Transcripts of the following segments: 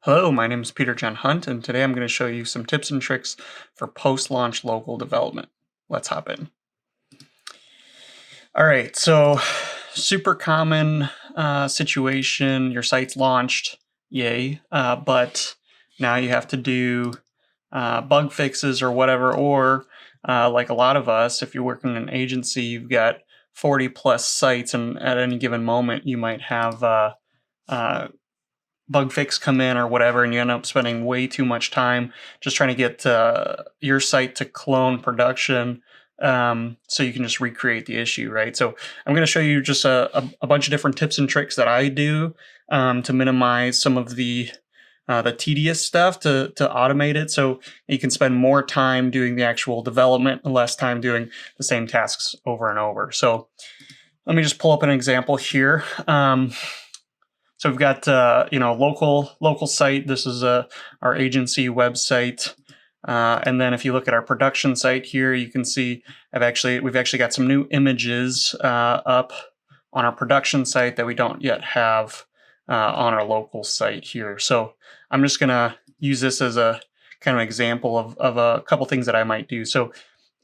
Hello, my name is Peter John Hunt, and today I'm going to show you some tips and tricks for post-launch local development. Let's hop in. All right, so super common situation, your site's launched, yay, but now you have to do bug fixes or whatever, or like a lot of us, if you're working in an agency, you've got 40 plus sites, and at any given moment you might have bug fix come in or whatever, and you end up spending way too much time just trying to get your site to clone production so you can just recreate the issue, right? So I'm going to show you just a bunch of different tips and tricks that I do to minimize some of the tedious stuff, to automate it so you can spend more time doing the actual development and less time doing the same tasks over and over. So let me just pull up an example here. So we've got local site. This is our agency website, and then if you look at our production site here, you can see we've actually got some new images up on our production site that we don't yet have on our local site here. So I'm just gonna use this as a kind of example of a couple things that I might do. So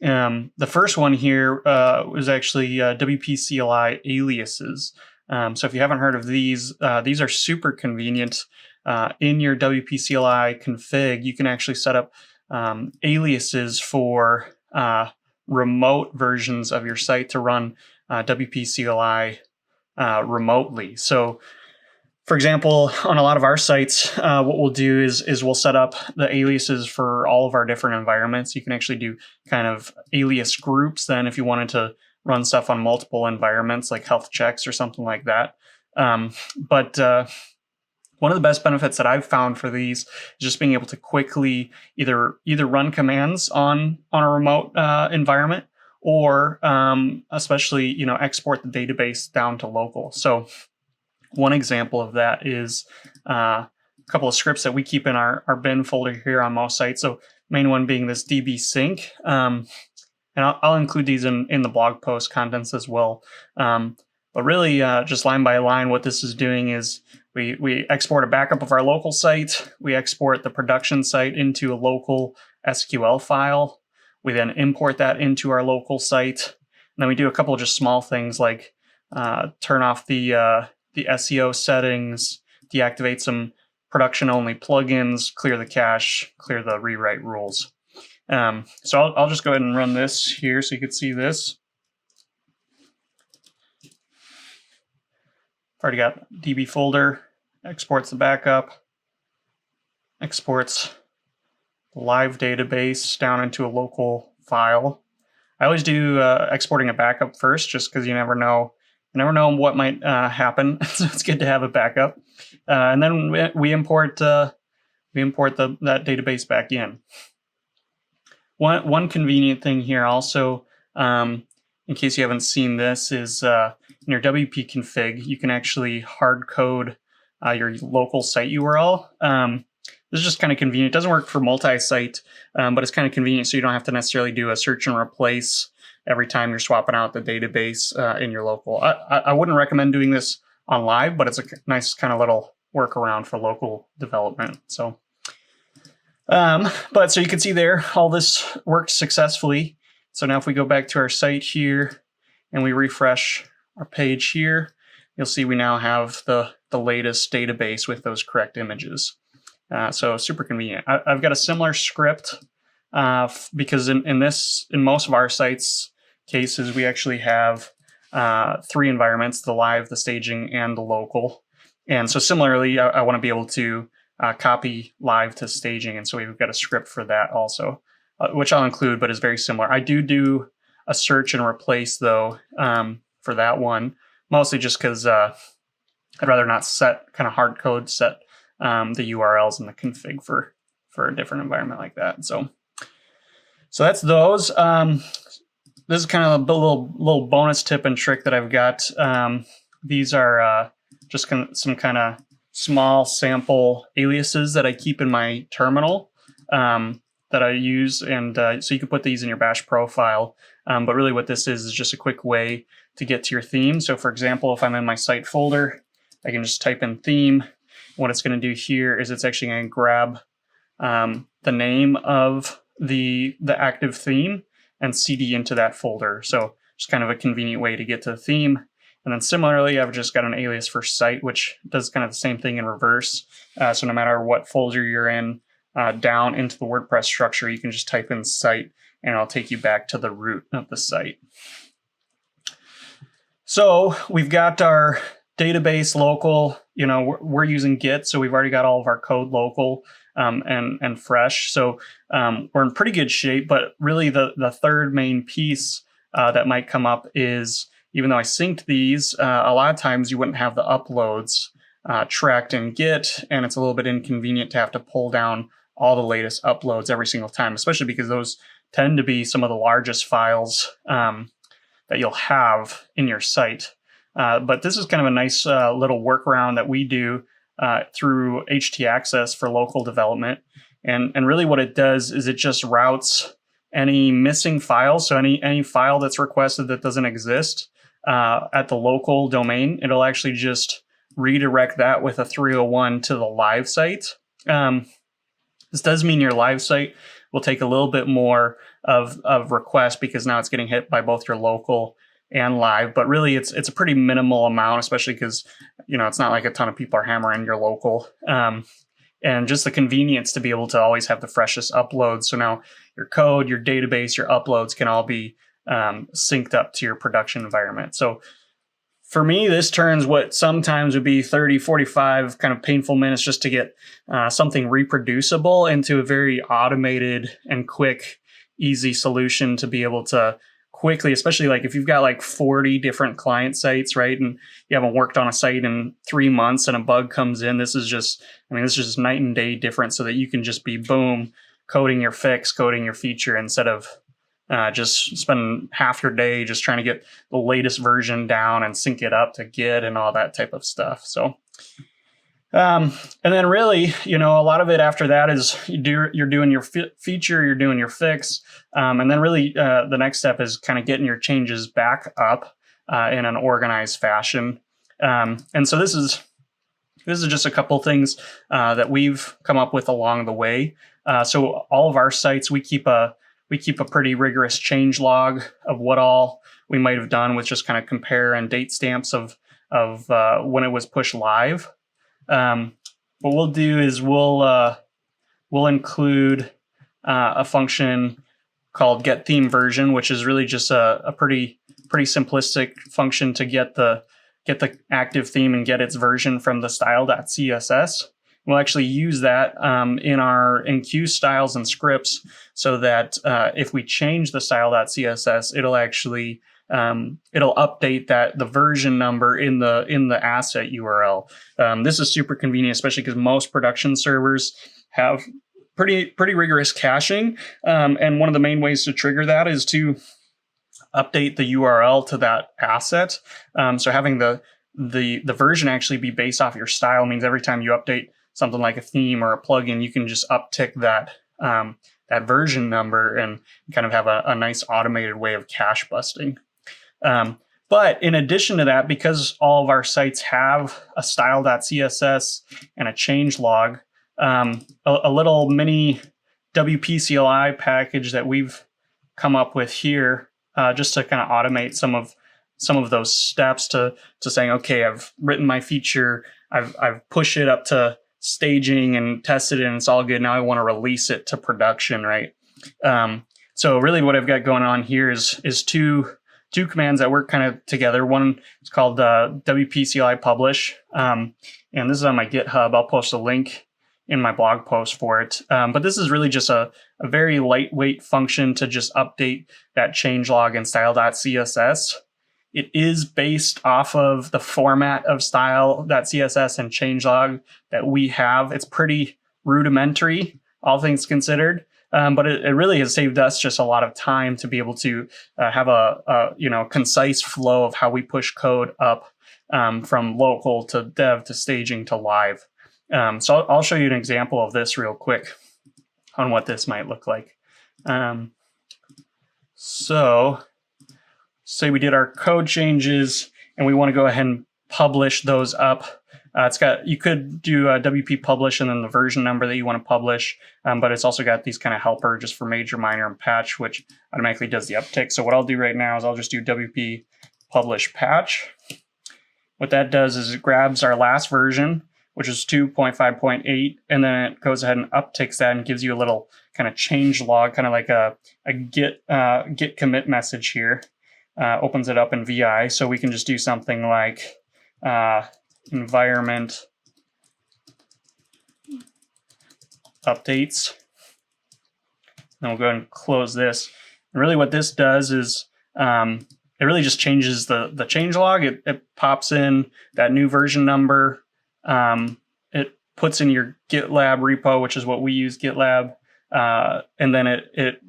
the first one here was actually Wp-CLI Aliases. So if you haven't heard of these are super convenient. In your Wp-CLI config, you can actually set up aliases for remote versions of your site to run Wp-CLI remotely. So for example, on a lot of our sites, what we'll do is we'll set up the aliases for all of our different environments. You can actually do kind of alias groups then if you wanted to run stuff on multiple environments like health checks or something like that. But one of the best benefits that I've found for these is just being able to quickly either run commands on a remote environment, or especially export the database down to local. So one example of that is a couple of scripts that we keep in our bin folder here on most sites. So main one being this db sync. And I'll include these in the blog post contents as well. But really, just line by line, what this is doing is we export a backup of our local site. We export the production site into a local SQL file. We then import that into our local site. And then we do a couple of just small things like turn off the SEO settings, deactivate some production-only plugins, clear the cache, clear the rewrite rules. So I'll just go ahead and run this here so you can see this. I've already got DB folder, exports the backup, exports the live database down into a local file. I always do exporting a backup first, just because you never know what might happen. So it's good to have a backup. And then we import that database back in. One convenient thing here also, in case you haven't seen this, is in your WP config, you can actually hard code your local site URL. This is just kind of convenient. It doesn't work for multi-site, but it's kind of convenient so you don't have to necessarily do a search and replace every time you're swapping out the database in your local. I wouldn't recommend doing this on live, but it's a nice kind of little workaround for local development. So. But so you can see there, all this worked successfully. So now if we go back to our site here and we refresh our page here, you'll see we now have the latest database with those correct images. So super convenient. I've got a similar script because in most of our sites cases, we actually have 3 environments: the live, the staging, and the local. And so similarly, I want to be able to copy live to staging, and so we've got a script for that also, which I'll include, but is very similar. I do a search and replace though for that one, mostly just because I'd rather not kind of hard code set the URLs in the config for a different environment like that. So that's those. This is kind of a little bonus tip and trick that I've got. These are just some kind of small sample aliases that I keep in my terminal that I use, and so you can put these in your Bash profile. But really what this is just a quick way to get to your theme. So for example, if I'm in my site folder, I can just type in theme, what it's going to do here is it's actually going to grab the name of the active theme and CD into that folder. So just kind of a convenient way to get to the theme. And then similarly, I've just got an alias for site, which does kind of the same thing in reverse. So no matter what folder you're in, down into the WordPress structure, you can just type in site and it'll take you back to the root of the site. So we've got our database local, we're using Git, so we've already got all of our code local and fresh. So we're in pretty good shape, but really the third main piece that might come up is, even though I synced these, a lot of times you wouldn't have the uploads tracked in Git, and it's a little bit inconvenient to have to pull down all the latest uploads every single time, especially because those tend to be some of the largest files that you'll have in your site. But this is kind of a nice little workaround that we do through htaccess for local development. And really what it does is it just routes any missing files. So any file that's requested that doesn't exist at the local domain, it'll actually just redirect that with a 301 to the live site. This does mean your live site will take a little bit more of requests because now it's getting hit by both your local and live, but really it's a pretty minimal amount, especially because it's not like a ton of people are hammering your local. And just the convenience to be able to always have the freshest uploads. So now your code, your database, your uploads can all be synced up to your production environment. So for me, this turns what sometimes would be 30, 45 kind of painful minutes just to get something reproducible into a very automated and quick, easy solution to be able to quickly, especially like if you've got like 40 different client sites, right? And you haven't worked on a site in 3 months and a bug comes in, this is just night and day difference, so that you can just be boom, coding your fix, coding your feature, instead of just spend half your day just trying to get the latest version down and sync it up to Git and all that type of stuff. So, and then really, a lot of it after that is you're doing your feature, you're doing your fix. And then really the next step is kind of getting your changes back up in an organized fashion. And so this is just a couple things that we've come up with along the way. So all of our sites, we keep a pretty rigorous change log of what all we might have done, with just kind of compare and date stamps of when it was pushed live. What we'll do is we'll include a function called get theme version, which is really just a pretty simplistic function to get the active theme and get its version from the style.css. We'll actually use that in queue styles and scripts, so that if we change the style.css, it'll actually it'll update the version number in the asset URL. This is super convenient, especially because most production servers have pretty rigorous caching, and one of the main ways to trigger that is to update the URL to that asset. So having the version actually be based off your style means every time you update something like a theme or a plugin, you can just uptick that version number and kind of have a nice automated way of cache busting. But in addition to that, because all of our sites have a style.css and a change log, a little mini WP-CLI package that we've come up with here, just to kind of automate some of those steps to saying, okay, I've written my feature, I've pushed it up to staging and tested it, and it's all good. Now I want to release it to production, right? So really what I've got going on here is two commands that work kind of together. One is called Wpcli Publish, and this is on my GitHub. I'll post a link in my blog post for it. But this is really just a very lightweight function to just update that changelog in style.css. It is based off of the format of style.css and changelog that we have. It's pretty rudimentary, all things considered, but it really has saved us just a lot of time to be able to have a concise flow of how we push code up from local to dev to staging to live. So I'll show you an example of this real quick on what this might look like. So say we did our code changes and we want to go ahead and publish those up You could do a WP Publish and then the version number that you want to publish, but it's also got these kind of helper just for major, minor, and patch, which automatically does the uptick. So what I'll do right now is I'll just do WP Publish patch. What that does is it grabs our last version, which is 2.5.8, and then it goes ahead and upticks that and gives you a little kind of change log, kind of like a git commit message here. Opens it up in VI, so we can just do something like environment updates. Then we'll go ahead and close this. And really what this does is it really just changes the changelog. It pops in that new version number. It puts in your GitLab repo, which is what we use, GitLab. And then it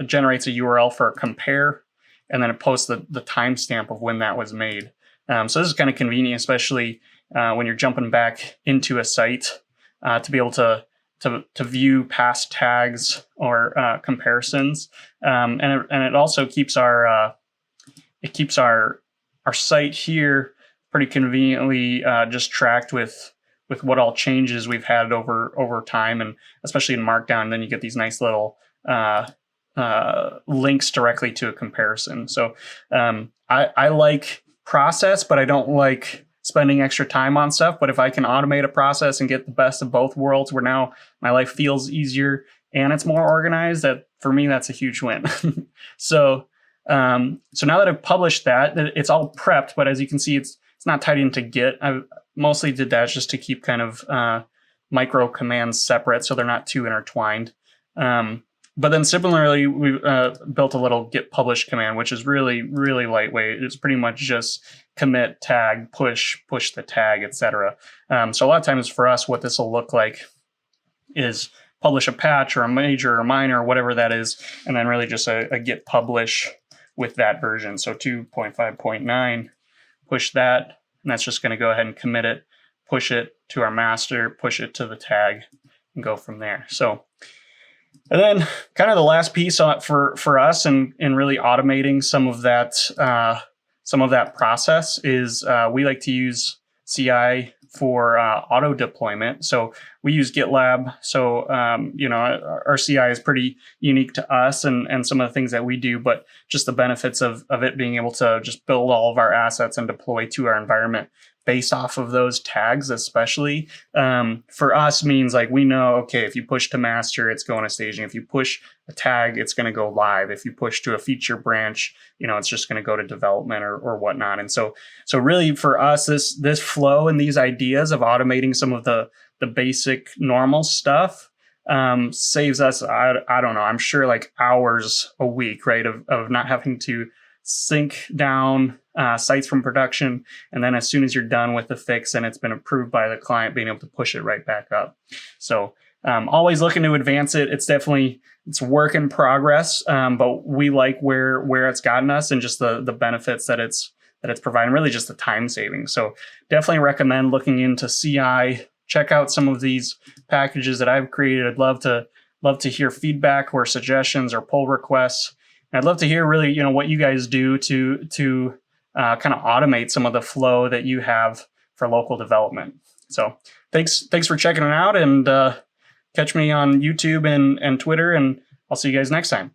generates a URL for a compare, and then it posts the timestamp of when that was made. So this is kind of convenient, especially when you're jumping back into a site to be able to view past tags or comparisons. And it also keeps our site here pretty conveniently just tracked with what all changes we've had over time, and especially in Markdown, then you get these nice little links directly to a comparison. So I like process, but I don't like spending extra time on stuff. But if I can automate a process and get the best of both worlds, where now my life feels easier and it's more organized, that for me, that's a huge win. So now that I've published that, it's all prepped, but as you can see, it's not tied into Git. I mostly did that just to keep kind of micro commands separate so they're not too intertwined. But then similarly, we've built a little git publish command, which is really, really lightweight. It's pretty much just commit, tag, push the tag, etc. So a lot of times for us, what this will look like is publish a patch or a major or minor or whatever that is, and then really just a git publish with that version. So 2.5.9, push that, and that's just going to go ahead and commit it, push it to our master, push it to the tag, and go from there. So, and then kind of the last piece for us in really automating some of that process is we like to use CI for auto deployment. So we use GitLab. So, our CI is pretty unique to us and some of the things that we do, but just the benefits of it being able to just build all of our assets and deploy to our environment based off of those tags, especially for us, means like we know, okay, if you push to master, it's going to staging. If you push a tag, it's going to go live. If you push to a feature branch, it's just going to go to development or whatnot. And so really for us, this flow and these ideas of automating some of the basic normal stuff saves us, I don't know, I'm sure like hours a week, right, of not having to sync down sites from production, and then as soon as you're done with the fix and it's been approved by the client, being able to push it right back up. So always looking to advance it. It's work in progress, but we like where it's gotten us and just the benefits that it's providing, really just the time saving. So definitely recommend looking into CI. Check out some of these packages that I've created. I'd love to hear feedback or suggestions or pull requests. And I'd love to hear really, what you guys do to kind of automate some of the flow that you have for local development. So thanks for checking it out, and catch me on YouTube and Twitter, and I'll see you guys next time.